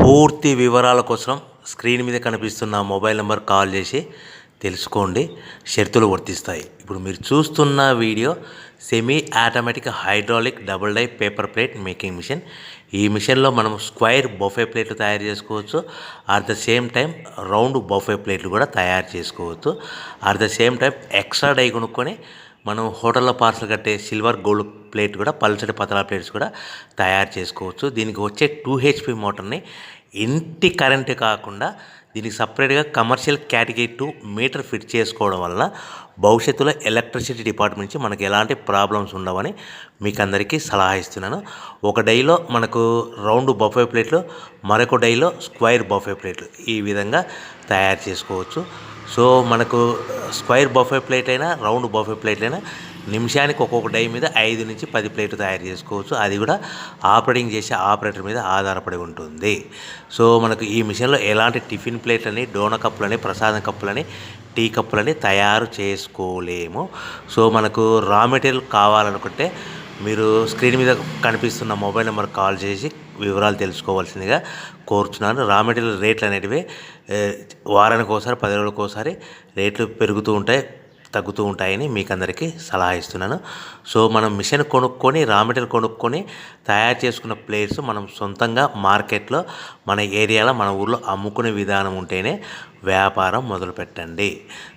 పూర్తి వివరాల కోసం స్క్రీన్ మీద కనిపిస్తున్న మొబైల్ నెంబర్ కాల్ చేసి తెలుసుకోండి. షరతులు వర్తిస్తాయి. ఇప్పుడు మీరు చూస్తున్న video semi automatic hydraulic double die paper plate making machine. ఈ మిషన్లో మనం స్క్వైర్ బఫే ప్లేట్లు తయారు చేసుకోవచ్చు. At the same time round buffet ప్లేట్లు కూడా తయారు చేసుకోవచ్చు. At the same time extra die కొనుక్కొని మనం హోటల్లో పార్సల్ కట్టే సిల్వర్ గోల్డ్ ప్లేట్ కూడా పల్చటి పతలా ప్లేట్స్ కూడా తయారు చేసుకోవచ్చు. దీనికి వచ్చే 2 HP మోటార్ని ఇంటి కరెంటు కాకుండా దీనికి సపరేట్గా కమర్షియల్ కేటగిరీ 2 మీటర్ ఫిట్ చేసుకోవడం వల్ల భవిష్యత్తులో ఎలక్ట్రిసిటీ డిపార్ట్మెంట్ నుంచి మనకి ఎలాంటి ప్రాబ్లమ్స్ ఉండవని మీకు అందరికీ సలహా ఇస్తున్నాను. ఒక డైలో మనకు రౌండ్ బఫే ప్లేట్లు, మరొక డైలో స్క్వైర్ బఫే ప్లేట్లు ఈ విధంగా తయారు చేసుకోవచ్చు. సో మనకు స్క్వైర్ బఫే ప్లేట్ అయినా రౌండ్ బఫే ప్లేట్ అయినా నిమిషానికి ఒక్కొక్క డై మీద 5 నుంచి 10 ప్లేట్లు తయారు చేసుకోవచ్చు. అది కూడా ఆపరేటింగ్ చేసే ఆపరేటర్ మీద ఆధారపడి ఉంటుంది. సో మనకు ఈ మిషన్లో ఎలాంటి టిఫిన్ ప్లేట్లని, డోనా కప్పులని, ప్రసాదం కప్పులని, టీ కప్పులని తయారు చేసుకోలేము. సో మనకు రా మెటీరియల్ కావాలనుకుంటే మీరు స్క్రీన్ మీద కనిపిస్తున్న మొబైల్ నెంబర్ కాల్ చేసి వివరాలు తెలుసుకోవాల్సిందిగా కోరుచున్నాను. రా మెటీరియల్ రేట్లు అనేటివి వారానికి ఒకసారి, 10 రోజులకు ఒకసారి రేట్లు పెరుగుతూ ఉంటాయి, తగ్గుతూ ఉంటాయని మీకు అందరికీ సలహా ఇస్తున్నాను. సో మనం మిషన్ కొనుక్కొని, రా మెటీరియల్ కొనుక్కొని తయారు చేసుకున్న ప్లేట్స్ మనం సొంతంగా మార్కెట్లో మన ఏరియాలో, మన ఊర్లో అమ్ముకునే విధానం ఉంటేనే వ్యాపారం మొదలుపెట్టండి.